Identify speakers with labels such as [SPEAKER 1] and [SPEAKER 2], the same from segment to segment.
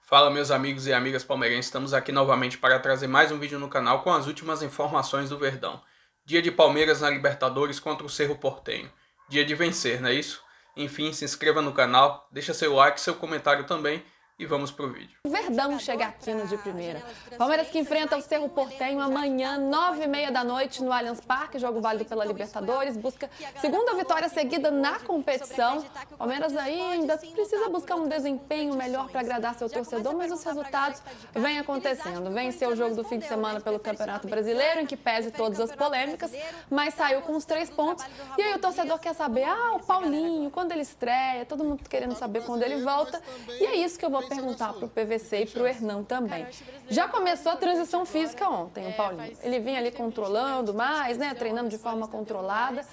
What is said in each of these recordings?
[SPEAKER 1] Fala, meus amigos e amigas palmeirenses, estamos aqui novamente para trazer mais um vídeo no canal com as últimas informações do Verdão. Dia de Palmeiras na Libertadores contra o Cerro Porteño. Dia de vencer, não é isso? Enfim, se inscreva no canal, deixa seu like, seu comentário também e vamos pro vídeo.
[SPEAKER 2] O Verdão chega aqui no de primeira. Palmeiras que enfrenta o Cerro Porteño amanhã, 9h30 da noite, no Allianz Parque, jogo válido pela Libertadores, busca segunda vitória seguida na competição. Palmeiras aí ainda precisa buscar um desempenho melhor para agradar seu torcedor, mas os resultados vêm acontecendo. Venceu o jogo do fim de semana pelo Campeonato Brasileiro, em que pese todas as polêmicas, mas saiu com os 3 pontos. E aí o torcedor quer saber, o Paulinho, quando ele estreia, todo mundo querendo saber quando ele volta. E é isso que eu vou perguntar para o PVC e para o Hernan também. Já começou a transição física ontem, o Paulinho. Ele vinha ali controlando mais, né, treinando de forma controlada.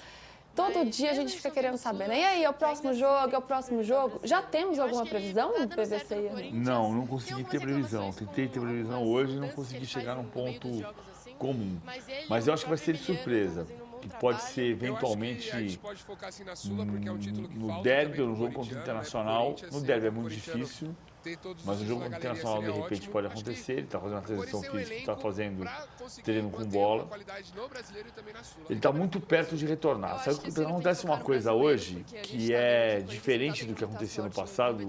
[SPEAKER 2] Todo dia a gente fica querendo saber, né? E aí, é o próximo jogo, é o próximo jogo? Já temos alguma previsão no PVC e Hernan?
[SPEAKER 3] Não consegui ter previsão. Tentei ter previsão hoje e não consegui chegar num ponto comum. Mas eu acho que vai ser de surpresa. Que pode ser eventualmente no derby ou no jogo contra o Internacional. No derby é muito difícil, mas no jogo contra o Internacional de repente pode acontecer. Ele está fazendo a transição física, está fazendo treino com bola. Ele está muito perto de retornar. Sabe que acontece uma coisa hoje que é diferente do que acontecia no passado?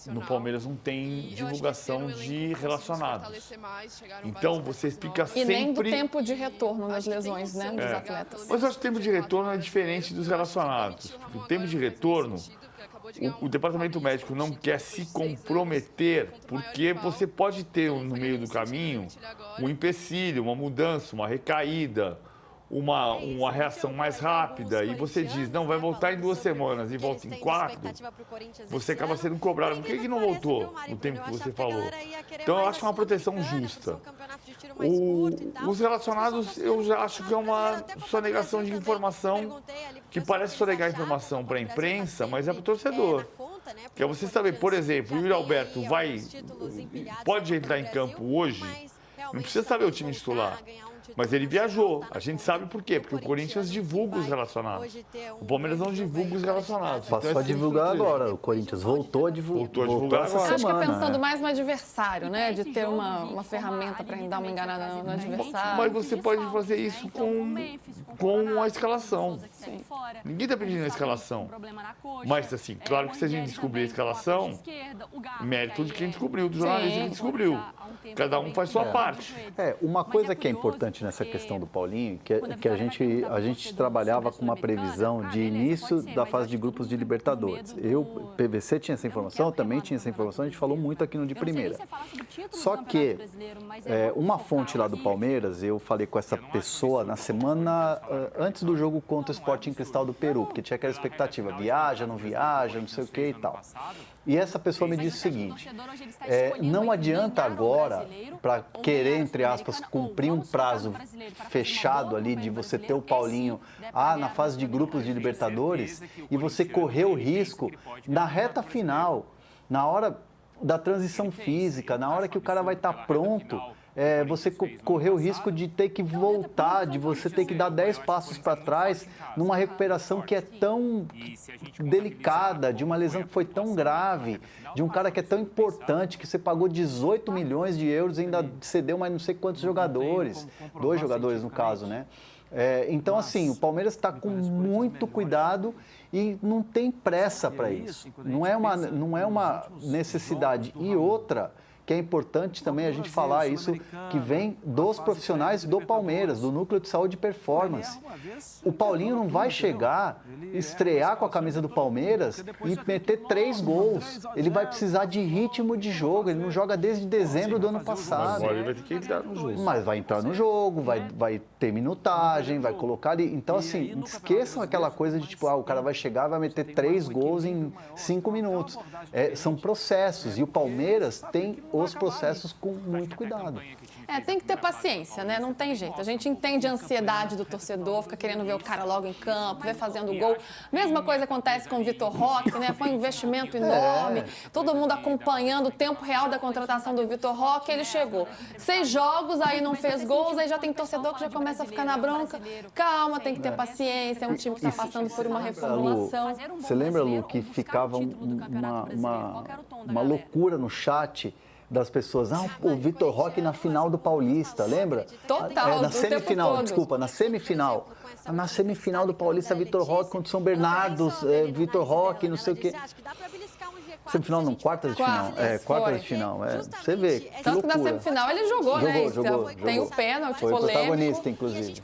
[SPEAKER 3] No Palmeiras não tem divulgação de relacionados. Então você fica sempre...
[SPEAKER 2] E nem do tempo de retorno nas lesões, né, dos atletas.
[SPEAKER 3] Mas eu acho que o tempo de retorno é diferente dos relacionados. O tempo de retorno, o departamento médico não quer se comprometer, porque você pode ter no meio do caminho um empecilho, uma mudança, uma recaída, uma reação mais rápida, e você diz, não, vai voltar em 2 semanas e volta em 4, você acaba sendo cobrado. Por que não voltou no tempo que você falou? Então eu acho que é uma proteção justa. Os relacionados, eu já acho que é uma sonegação de informação, que parece sonegar informação para a imprensa, mas é para o torcedor. Que é você saber, por exemplo, o Yuri Alberto pode entrar em campo hoje, não precisa saber o time titular. Mas ele viajou. A gente sabe por quê? Porque o Corinthians divulga os relacionados. O Palmeiras não divulga os relacionados.
[SPEAKER 4] Passou a divulgar agora. O Corinthians voltou a divulgar essa semana.
[SPEAKER 2] Acho que é pensando mais no adversário, né? De ter uma ferramenta para dar uma enganada no adversário.
[SPEAKER 3] Mas você pode fazer isso com a escalação.
[SPEAKER 2] Sim.
[SPEAKER 3] Ninguém está pedindo a escalação. Mas, assim, claro que se a gente descobrir a escalação, mérito de quem descobriu, do jornalista que descobriu. Cada um faz sua parte.
[SPEAKER 4] Uma coisa que é importante nessa questão do Paulinho, que a gente trabalhava com uma previsão de início da fase de grupos de Libertadores. PVC tinha essa informação, eu também tinha essa informação, a gente falou muito aqui no de primeira. Só que uma fonte lá do Palmeiras, eu falei com essa pessoa na semana antes do jogo contra o Sporting Cristal do Peru, porque tinha aquela expectativa, viaja, não sei o que e tal. E essa pessoa me disse o seguinte, não adianta agora, para querer, entre aspas, cumprir um prazo fechado ali de você ter o Paulinho na fase de grupos de Libertadores e você correr o risco na reta final, na hora da transição física, na hora que o cara vai estar pronto, você correr o risco de ter que voltar, de você ter que dar 10 passos para trás numa recuperação que é tão delicada, de uma lesão que foi tão grave, de um cara que é tão importante, que você pagou 18 milhões de euros e ainda cedeu mais não sei quantos jogadores, 2 jogadores no caso, né? Então, assim, o Palmeiras está com muito cuidado e não tem pressa para isso. Não é uma necessidade. E outra, que é importante também a gente falar isso, que vem dos profissionais do Palmeiras, do Núcleo de Saúde e Performance. O Paulinho não vai chegar, estrear com a camisa do Palmeiras e meter 3 gols. Ele vai precisar de ritmo de jogo, ele não joga desde dezembro do ano passado.
[SPEAKER 3] Agora ele vai ter que entrar no jogo.
[SPEAKER 4] Mas vai entrar no jogo, vai ter minutagem, vai colocar ali. Então, assim, esqueçam aquela coisa de tipo, o cara vai chegar e vai meter 3 gols em 5 minutos. São processos e o Palmeiras tem os processos com muito cuidado.
[SPEAKER 2] Tem que ter paciência, né? Não tem jeito. A gente entende a ansiedade do torcedor, fica querendo ver o cara logo em campo, ver fazendo gol. Mesma coisa acontece com o Vitor Roque, né? Foi um investimento enorme. Todo mundo acompanhando o tempo real da contratação do Vitor Roque. Ele chegou 6 jogos, aí não fez gols, aí já tem torcedor que já começa a ficar na bronca. Calma, tem que ter paciência. É um time que está passando por uma reformulação.
[SPEAKER 4] Você lembra, Lu, que ficava uma loucura no chat das pessoas. Ah, o Vitor Roque na final do Paulista, lembra?
[SPEAKER 2] Total,
[SPEAKER 4] na
[SPEAKER 2] o
[SPEAKER 4] semifinal,
[SPEAKER 2] tempo todo.
[SPEAKER 4] desculpa, na semifinal. Na semifinal do Paulista, Vitor Roque contra o São Bernardo, Vitor Roque, não sei o quê. Semifinal não, quartas de final. Quartas de final. Você vê, que
[SPEAKER 2] Tanto que na
[SPEAKER 4] loucura.
[SPEAKER 2] semifinal ele jogou, né?
[SPEAKER 4] Jogou.
[SPEAKER 2] Tem o pênalti
[SPEAKER 4] Foi
[SPEAKER 2] polêmico.
[SPEAKER 4] protagonista, inclusive.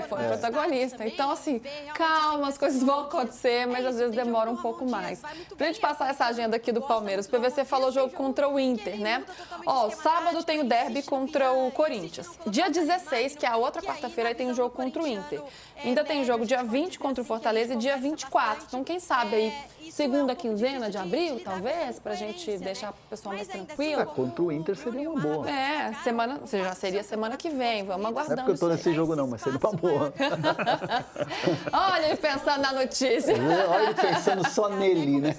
[SPEAKER 2] Foi protagonista. Então, assim, calma, as coisas vão acontecer, mas às vezes demora um pouco mais. Pra gente passar essa agenda aqui do Palmeiras, o PVC falou jogo contra o Inter, né? Ó, sábado tem o derby contra o Corinthians. Dia 16, que é a outra quarta-feira, aí tem o jogo contra o Inter. Ainda tem jogo dia 20 contra o Fortaleza e dia 24. Então, quem sabe aí, segunda quinzena de abril, talvez, pra gente deixar o pessoal mais tranquilo.
[SPEAKER 4] Contra o Inter seria uma boa.
[SPEAKER 2] Já seria semana que vem, vamos
[SPEAKER 4] Não é
[SPEAKER 2] aguardando.
[SPEAKER 4] porque eu tô nesse jogo não, mas seria uma boa.
[SPEAKER 2] Olha ele pensando na notícia.
[SPEAKER 4] Olha ele pensando só nele, né?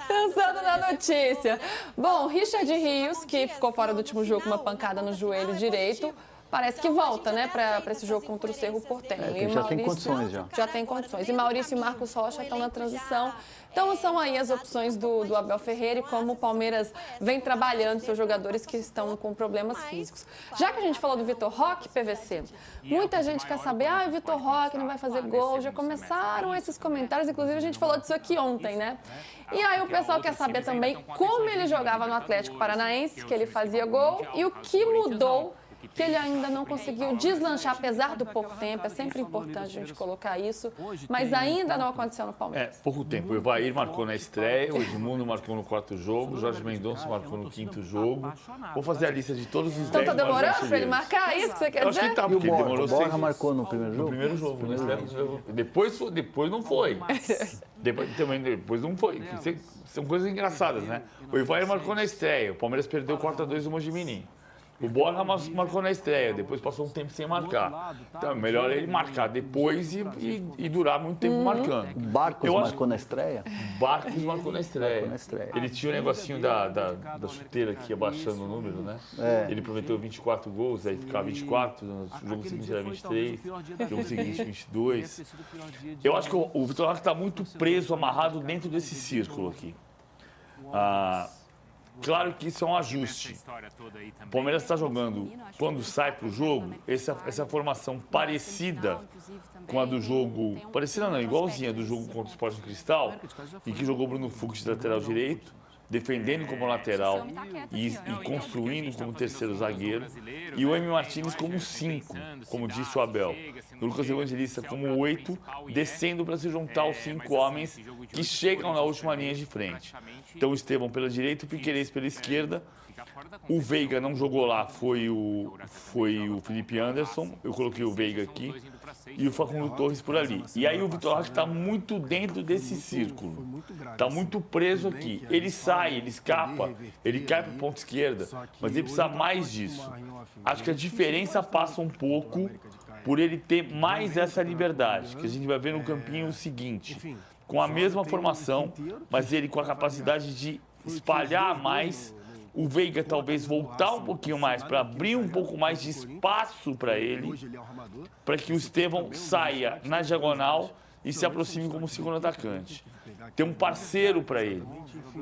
[SPEAKER 2] Pensando na notícia. Bom, Richard Rios, que ficou fora do último jogo com uma pancada no joelho direito, parece que volta, né, para esse jogo contra o Cerro Porteño.
[SPEAKER 4] Já tem condições, já.
[SPEAKER 2] Já tem condições. E Maurício e Marcos Rocha estão na transição. Então, são aí as opções do Abel Ferreira e como o Palmeiras vem trabalhando seus jogadores que estão com problemas físicos. Já que a gente falou do Vitor Roque, PVC, muita gente quer saber, o Vitor Roque não vai fazer gol. Já começaram esses comentários, inclusive a gente falou disso aqui ontem, né? E aí o pessoal quer saber também como ele jogava no Atlético Paranaense, que ele fazia gol, e o que mudou que ele ainda não conseguiu deslanchar, apesar do pouco tempo. É sempre importante a gente colocar isso, mas ainda não aconteceu no Palmeiras.
[SPEAKER 3] Pouco tempo. O Evair marcou na estreia, o Edmundo marcou no 4º jogo, o Jorge Mendonça marcou no 5º jogo. Vou fazer a lista de todos os 10
[SPEAKER 2] Então tá demorando
[SPEAKER 3] brasileiros.
[SPEAKER 2] para ele marcar isso que você quer
[SPEAKER 3] Eu acho
[SPEAKER 2] dizer?
[SPEAKER 3] que tá,
[SPEAKER 4] E o
[SPEAKER 3] porque ele demorou
[SPEAKER 4] Borja
[SPEAKER 3] 6
[SPEAKER 4] marcou no primeiro jogo?
[SPEAKER 3] No primeiro jogo, na estreia. Depois não foi. Depois não foi. São coisas engraçadas, né? O Evair marcou na estreia, o Palmeiras perdeu 4-2 do Mojimirim. O Borja marcou na estreia, depois passou um tempo sem marcar. Então é melhor ele marcar depois e durar muito tempo marcando.
[SPEAKER 4] O Barcos marcou na estreia?
[SPEAKER 3] Barcos marcou na estreia.
[SPEAKER 4] Marcou na estreia.
[SPEAKER 3] Ele tinha o negocinho da chuteira que ia baixando o número, né? Ele prometeu 24 gols, aí ficava 24, no jogo seguinte era 23, no jogo seguinte 22. Eu acho que o Vitor Roque está muito preso, amarrado dentro desse círculo aqui. Claro que isso é um ajuste. O Palmeiras está jogando, quando sai para o jogo, essa formação parecida com a do jogo, parecida não, igualzinha do jogo contra o Sporting Cristal, em que jogou Bruno Fux de lateral direito, defendendo como lateral e construindo como terceiro zagueiro, e o Emi Martínez como 5, como disse o Abel. O Lucas Evangelista como 8, descendo para se juntar aos 5 homens que chegam na última linha de frente. Então o Estevão pela direita, o Piquerez pela esquerda. O Veiga não jogou lá, foi o Felipe Anderson, eu coloquei o Veiga aqui, e o Facundo Torres por ali. E aí o Vitor Roque está muito dentro desse círculo, está muito preso aqui. Ele sai, ele escapa, ele cai para a ponta esquerda, mas ele precisa mais disso. Acho que a diferença passa um pouco por ele ter mais essa liberdade, que a gente vai ver no campinho o seguinte, com a mesma formação, mas ele com a capacidade de espalhar mais. O Veiga talvez voltar um pouquinho mais para abrir um pouco mais de espaço para ele, para que o Estevão saia na diagonal e se aproxime como segundo atacante. Ter um parceiro para ele.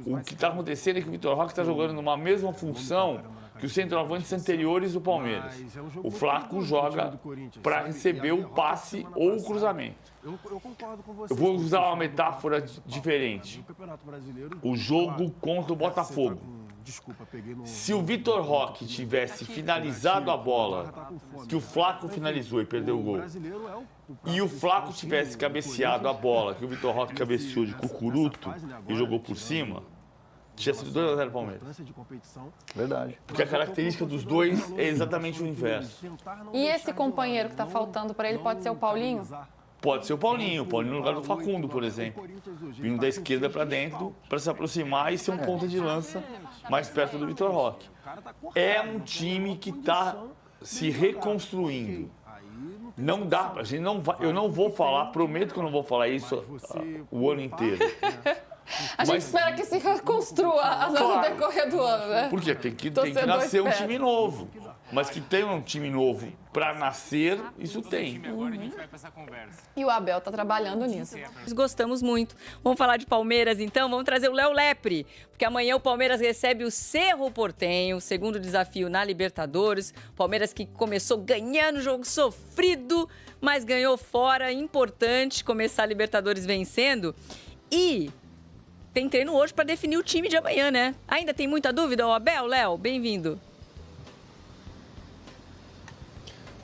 [SPEAKER 3] O que está acontecendo é que o Vitor Roque está jogando numa mesma função que os centroavantes anteriores do Palmeiras. O Flaco joga para receber o passe ou o cruzamento. Eu vou usar uma metáfora diferente. O jogo contra o Botafogo. Se o Vitor Roque tivesse finalizado a bola, que o Flaco finalizou e perdeu o gol, e o Flaco tivesse cabeceado a bola, que o Vitor Roque cabeceou de cucuruto e jogou por cima, tinha sido 2-0 Palmeiras.
[SPEAKER 4] Verdade.
[SPEAKER 3] Porque a característica dos dois é exatamente o inverso.
[SPEAKER 2] E esse companheiro que está faltando para ele pode ser o Paulinho?
[SPEAKER 3] Pode ser o Paulinho no lugar do Facundo, por exemplo. Vindo da esquerda para dentro, para se aproximar e ser um ponta de lança mais perto do Vitor Roque. É um time que está se reconstruindo. Não dá, a gente não vai, eu não vou falar, prometo que eu não vou falar isso o ano inteiro.
[SPEAKER 2] A gente espera que se reconstrua no decorrer do ano, né?
[SPEAKER 3] Porque tem que nascer um time novo. Mas que tenha um time novo para nascer, isso tem.
[SPEAKER 2] E o Abel está trabalhando nisso.
[SPEAKER 5] Gostamos muito. Vamos falar de Palmeiras, então? Vamos trazer o Léo Lepre, porque amanhã o Palmeiras recebe o Cerro Porteño, segundo desafio na Libertadores. Palmeiras que começou ganhando, jogo sofrido, mas ganhou fora. Importante começar a Libertadores vencendo. E tem treino hoje para definir o time de amanhã, né? Ainda tem muita dúvida, Abel? Léo, bem-vindo.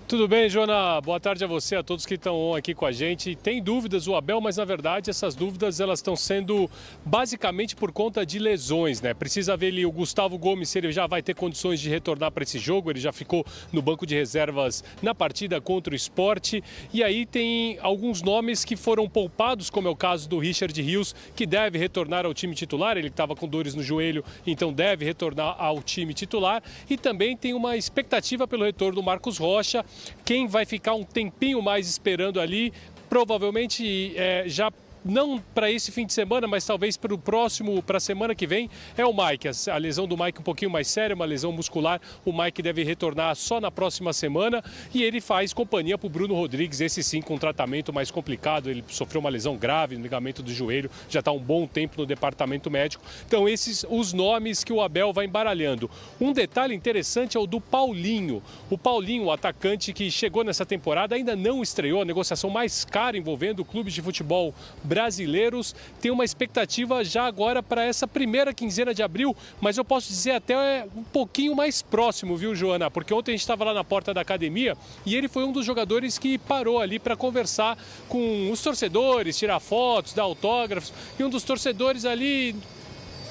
[SPEAKER 6] Tudo bem, Jona? Boa tarde a você, a todos que estão aqui com a gente. Tem dúvidas o Abel, mas na verdade essas dúvidas elas estão sendo basicamente por conta de lesões, né? Precisa ver ali o Gustavo Gomes, se ele já vai ter condições de retornar para esse jogo. Ele já ficou no banco de reservas na partida contra o Sport. E aí tem alguns nomes que foram poupados, como é o caso do Richard Rios, que deve retornar ao time titular. Ele estava com dores no joelho, então deve retornar ao time titular. E também tem uma expectativa pelo retorno do Marcos Rocha. Quem vai ficar um tempinho mais esperando ali, provavelmente já não para esse fim de semana, mas talvez para o próximo, para a semana que vem, é o Mike. A lesão do Mike um pouquinho mais séria, uma lesão muscular. O Mike deve retornar só na próxima semana e ele faz companhia para o Bruno Rodrigues, esse sim com um tratamento mais complicado. Ele sofreu uma lesão grave no ligamento do joelho, já está um bom tempo no departamento médico. Então esses os nomes que o Abel vai embaralhando. Um detalhe interessante é o do Paulinho. O Paulinho, o atacante que chegou nessa temporada, ainda não estreou, a negociação mais cara envolvendo clubes de futebol brasileiros, tem uma expectativa já agora para essa primeira quinzena de abril, mas eu posso dizer até um pouquinho mais próximo, viu, Joana? Porque ontem a gente estava lá na porta da academia e ele foi um dos jogadores que parou ali para conversar com os torcedores, tirar fotos, dar autógrafos, e um dos torcedores ali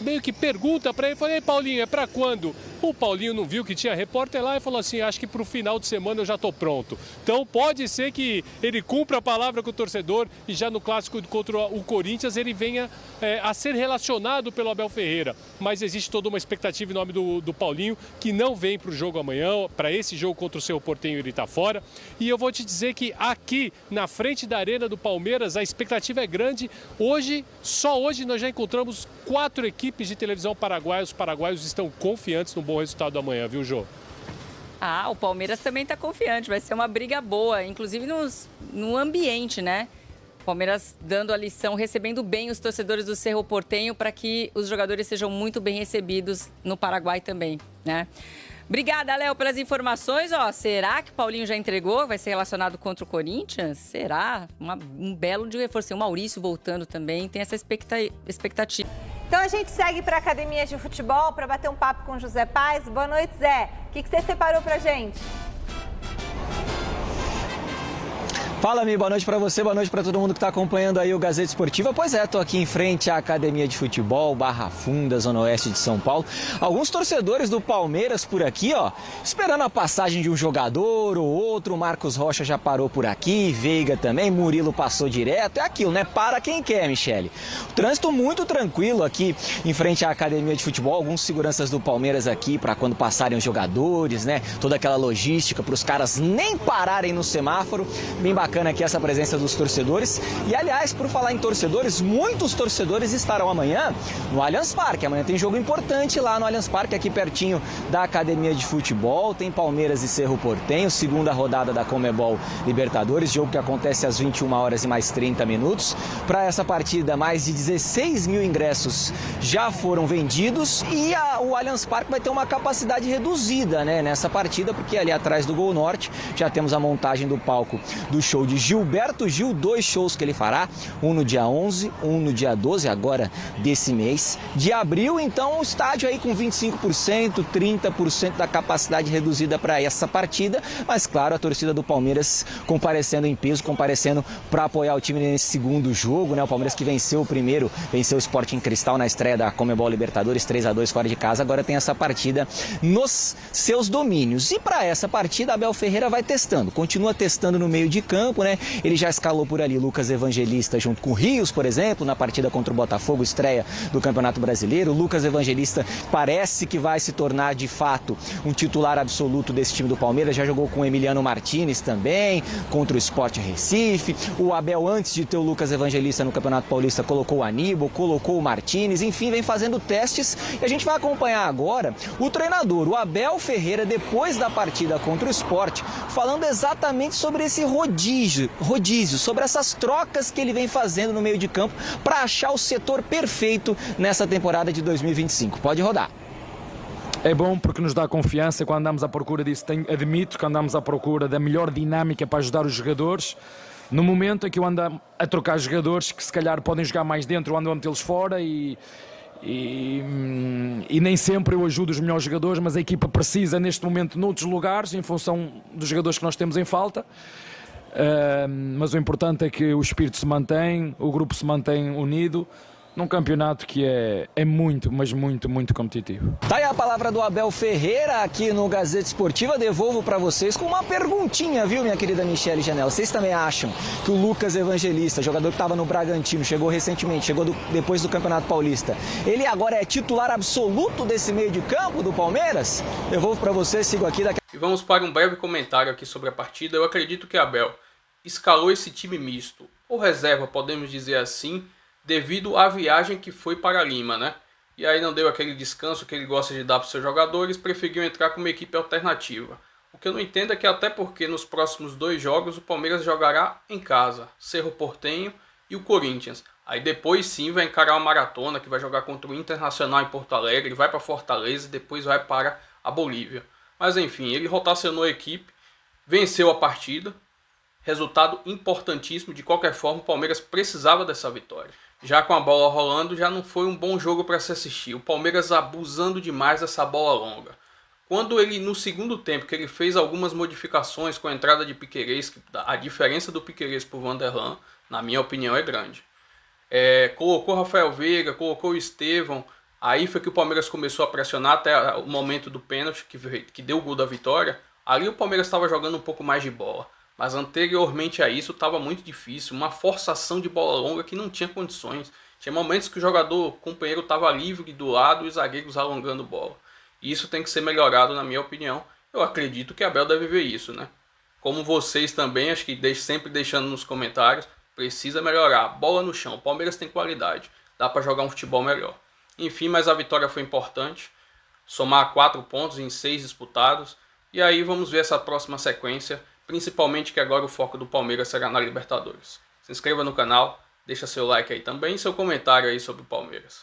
[SPEAKER 6] meio que pergunta para ele, falei, Paulinho, é para quando? O Paulinho não viu que tinha repórter lá e falou assim, acho que para o final de semana eu já estou pronto. Então pode ser que ele cumpra a palavra com o torcedor e já no clássico contra o Corinthians ele venha a ser relacionado pelo Abel Ferreira. Mas existe toda uma expectativa em nome do Paulinho, que não vem para o jogo amanhã, para esse jogo contra o Cerro Porteño ele está fora. E eu vou te dizer que aqui, na frente da arena do Palmeiras, a expectativa é grande. Hoje, só hoje, nós já encontramos 4 equipes de televisão paraguaias. Os paraguaios estão confiantes no bom resultado amanhã, viu, Jô?
[SPEAKER 5] O Palmeiras também está confiante, vai ser uma briga boa, inclusive no ambiente, né? O Palmeiras dando a lição, recebendo bem os torcedores do Cerro Porteño para que os jogadores sejam muito bem recebidos no Paraguai também, né? Obrigada, Léo, pelas informações. Será que o Paulinho já entregou? Vai ser relacionado contra o Corinthians? Será? Um belo de reforço. O Maurício voltando também, tem essa expectativa.
[SPEAKER 7] Então a gente segue para a academia de futebol para bater um papo com o José Paz. Boa noite, Zé. O que você separou para a gente?
[SPEAKER 8] Fala, Mi, boa noite para você, boa noite para todo mundo que está acompanhando aí o Gazeta Esportiva. Pois é, tô aqui em frente à Academia de Futebol, Barra Funda, Zona Oeste de São Paulo. Alguns torcedores do Palmeiras por aqui, esperando a passagem de um jogador ou outro. O Marcos Rocha já parou por aqui, Veiga também, Murilo passou direto. É aquilo, né? Para quem quer, Michele. O trânsito muito tranquilo aqui em frente à Academia de Futebol. Alguns seguranças do Palmeiras aqui para quando passarem os jogadores, né? Toda aquela logística para os caras nem pararem no semáforo. Bem bacana aqui essa presença dos torcedores. E, aliás, por falar em torcedores, muitos torcedores estarão amanhã no Allianz Parque. Amanhã tem jogo importante lá no Allianz Parque, aqui pertinho da Academia de Futebol. Tem Palmeiras e Cerro Porteño, segunda rodada da Conmebol Libertadores, jogo que acontece às 21 horas e mais 30 minutos. Para essa partida, mais de 16 mil ingressos já foram vendidos e o Allianz Parque vai ter uma capacidade reduzida, né, nessa partida, porque ali atrás do Gol Norte já temos a montagem do palco do show de Gilberto Gil, 2 shows que ele fará, um no dia 11, um no dia 12, agora desse mês de abril. Então o estádio aí com 25%, 30% da capacidade reduzida para essa partida, mas claro, a torcida do Palmeiras comparecendo em peso, comparecendo para apoiar o time nesse segundo jogo, né? O Palmeiras que venceu o primeiro, venceu o Sporting Cristal na estreia da Conmebol Libertadores 3-2 fora de casa, agora tem essa partida nos seus domínios. E para essa partida, Abel Ferreira vai testando, continua testando no meio de campo, né? Ele já escalou por ali Lucas Evangelista junto com o Rios, por exemplo, na partida contra o Botafogo, estreia do Campeonato Brasileiro. O Lucas Evangelista parece que vai se tornar de fato um titular absoluto desse time do Palmeiras, já jogou com o Emiliano Martinez também, contra o Sport Recife. O Abel, antes de ter o Lucas Evangelista no Campeonato Paulista, colocou o Aníbal, colocou o Martinez, enfim, vem fazendo testes e a gente vai acompanhar agora o treinador, o Abel Ferreira, depois da partida contra o Sport, falando exatamente sobre esse rodízio, sobre essas trocas que ele vem fazendo no meio de campo para achar o setor perfeito nessa temporada de 2025. Pode rodar.
[SPEAKER 9] É bom porque nos dá confiança quando andamos à procura disso. Admito que andamos à procura da melhor dinâmica para ajudar os jogadores. No momento em que eu ando a trocar jogadores que se calhar podem jogar mais dentro, eu ando a metê-los fora e nem sempre eu ajudo os melhores jogadores, mas a equipa precisa neste momento noutros lugares, em função dos jogadores que nós temos em falta. Mas o importante é que o espírito se mantém, o grupo se mantém unido, num campeonato que é muito, mas muito, muito competitivo.
[SPEAKER 8] Tá aí a palavra do Abel Ferreira aqui no Gazeta Esportiva. Devolvo para vocês com uma perguntinha, viu, minha querida Michele Janela? Vocês também acham que o Lucas Evangelista, jogador que estava no Bragantino, chegou recentemente, chegou depois do Campeonato Paulista, ele agora é titular absoluto desse meio de campo do Palmeiras? Devolvo para vocês, sigo aqui daqui.
[SPEAKER 1] E vamos para um breve comentário aqui sobre a partida. Eu acredito que Abel escalou esse time misto, ou reserva, podemos dizer assim, devido à viagem que foi para Lima, né? E aí não deu aquele descanso que ele gosta de dar para os seus jogadores, preferiu entrar com uma equipe alternativa. O que eu não entendo é que até porque nos próximos 2 jogos o Palmeiras jogará em casa, Cerro Porteño e o Corinthians. Aí depois sim vai encarar uma maratona que vai jogar contra o Internacional em Porto Alegre, vai para Fortaleza e depois vai para a Bolívia. Mas enfim, ele rotacionou a equipe, venceu a partida, resultado importantíssimo. De qualquer forma, o Palmeiras precisava dessa vitória. Já com a bola rolando, já não foi um bom jogo para se assistir. O Palmeiras abusando demais dessa bola longa. Quando ele, no segundo tempo, que ele fez algumas modificações com a entrada de Piquerez, a diferença do Piquerez para o Vanderlan, na minha opinião, é grande. Colocou Rafael Veiga, colocou o Estevão, aí foi que o Palmeiras começou a pressionar até o momento do pênalti, que deu o gol da vitória. Ali o Palmeiras estava jogando um pouco mais de bola. Mas anteriormente a isso estava muito difícil, uma forçação de bola longa que não tinha condições. Tinha momentos que o companheiro estava livre do lado e os zagueiros alongando bola. E isso tem que ser melhorado, na minha opinião. Eu acredito que Abel deve ver isso, né? Como vocês também, acho que sempre deixando nos comentários, precisa melhorar. Bola no chão, o Palmeiras tem qualidade, dá para jogar um futebol melhor. Enfim, mas a vitória foi importante. Somar 4 pontos em 6 disputados. E aí vamos ver essa próxima sequência. Principalmente que agora o foco do Palmeiras será na Libertadores. Se inscreva no canal, deixa seu like aí também e seu comentário aí sobre o Palmeiras.